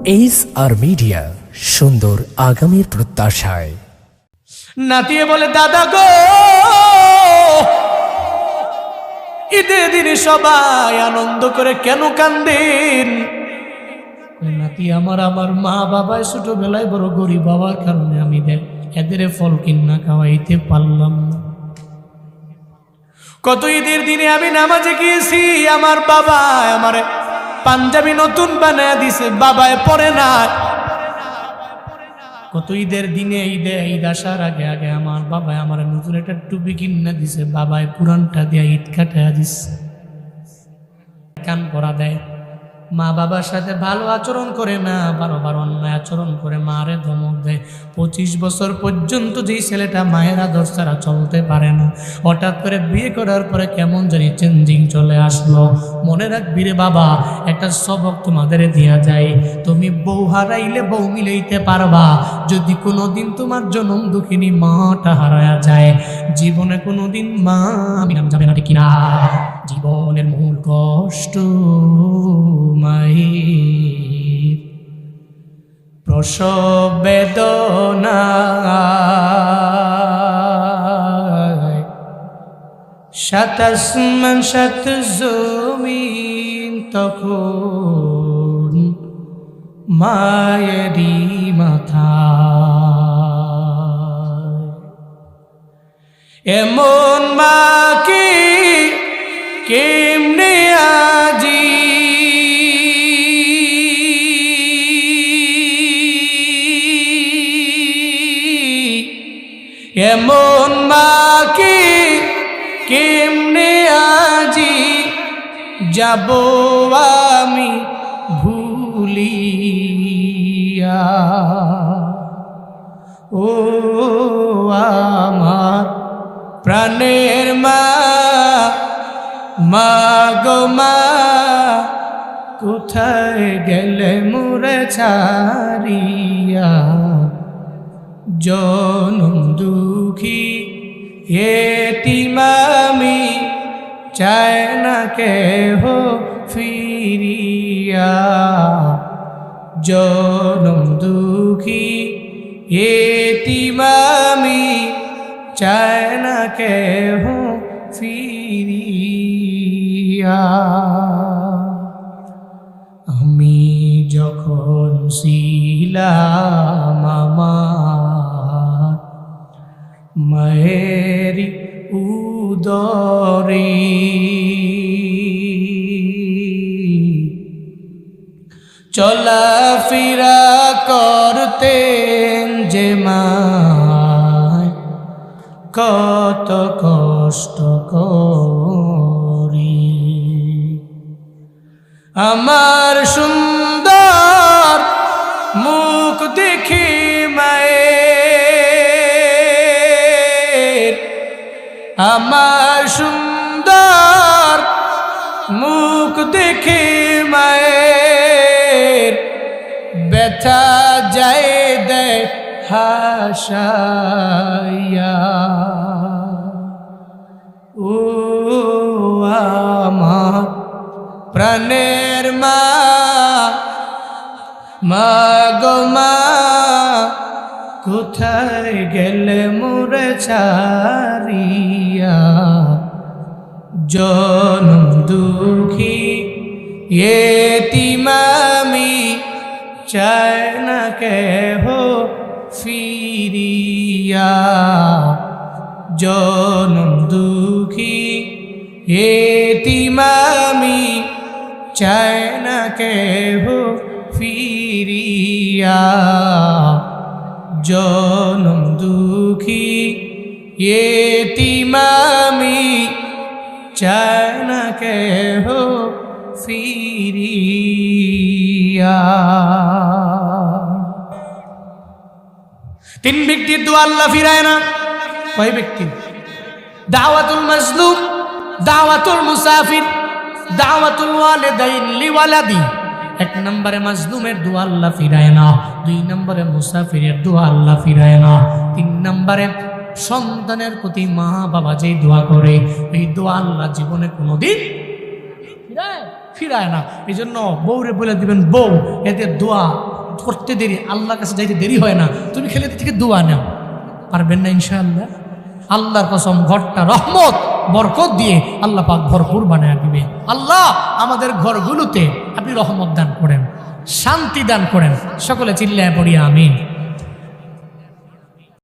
SR media, সুন্দর আগামীর প্রত্যাশায়। নাতিয়ে বলে, দাদা গো, ঈদের দিনে সবাই আনন্দ করে কেন কান্দেন? নাতি, আমার মা বাবা ছোটবেলায় বড় গরিব বাবার কারণে আমি এদের ফল কিনা খাওয়াইতে পারলাম না। কত ঈদের দিনে আমি নামাজে গিয়েছি, আমার বাবা আমার পাঞ্জাবি নতুন বানায় দিছে, বাবায় পরে না। কত ঈদের দিনে ঈদ আসার আগে আগে আমার বাবা আমার নতুন একটা টুপি কিনে দিছে, বাবায় পুরানটা দিয়ে ঈদ কাটায় দিছে। কান পরা দেয়, মা বাবার সাথে ভালো আচরণ করে না, বারবার অন্যায় আচরণ করে, মারে ধমক দেয়। 25 বছর পর্যন্ত যেই ছেলেটা মায়ের আদর ছাড়া চলতে পারে না, হঠাৎ করে বিয়ে করার পরে কেমন জানি চেঞ্জিং চলে আসলো। মনে রাখবি রে বাবা, একটা সবক তোমাদের দেয়া যায়, তুমি বউ হারাইলে বউ মিলাইতে পারবা, যদি কোনোদিন তোমার জনম দুঃখিনী মাটা হারায়া যায়, জীবনে কোনোদিন মা মিলাম যাবে না, ঠিক কিনা? জীবনের মূল কষ্ট মায়ের, প্রসব বেদনা, সাত আসমান সাত জমিন তখন মায়েরই মাথা। এমন মা কি কেমনে আজি এমন মা কি কেমনে আজি যাব আমি ভুলিয়া। ও আমার প্রাণের মা, মা গো মা, কোথায় গেলে মোরে ছাড়িয়া? জনম দুঃখী এতিম আমি, চায় না কেহ ফিরিয়া। জনম দুঃখী এতিম আমি, চায় না কেহ ফিরিয়া। আমি যখন ছিলাম আমার মায়ের উদরে, চলাফেরা করতেন যে মায়, কত কষ্ট করি। আমার সুন্দর মুখ দেখি মায়ের, আমার সুন্দর মুখ দেখি মায়ের, ব্যথা যায় দেয় হাসাইয়া। ও আমার প্রাণের মা, মা গো মা, কোথায় গেলে মোরে ছাড়িয়া? জনম দুঃখী এতিম আমি, চায় না কেহ ফিরিয়া। জনম দুঃখী এতিম আমি, চায় না কেহ ফিরিয়া। জনম দুঃখী এতিম আমি, চায় না কেহ ফিরিয়া। 3 ব্যক্তির দোয়া আল্লাহ ফিরায় না। কয় ব্যক্তি? দাওয়াতুল মাজলুম, দাওয়াতুল মুসাফির, দাওয়াতুল ওয়ালিদাইন লিওয়ালাদি। 1 নম্বরে মাজলুমের দোয়া আল্লাহ ফিরায় না, 2 নম্বরে মুসাফিরের দোয়া আল্লাহ ফিরায় না, 3 নম্বরে সন্তানের প্রতি মা বাবা যেই দোয়া করে, এই দোয়া আল্লাহ জীবনে কোনোদিন ফিরায় ফিরায় না। এই জন্য বউরে বলে দিবেন, বউ এদের দোয়া করতে দেরি, আল্লাহর কাছে যাইতে দেরি হয় না, তুমি খেলে থেকে দোয়া নাও। পারবেন না ইনশাআল্লাহ? আল্লাহর কসম ঘরটা রহমত বরকত দিয়ে আল্লাহ পাক ভরপুর বানায় দিবে। আল্লাহ আমাদের ঘরগুলোতে আপনি রহমত দান করেন, শান্তি দান করেন। সকলে চিল্লায় পড়ি আমিন।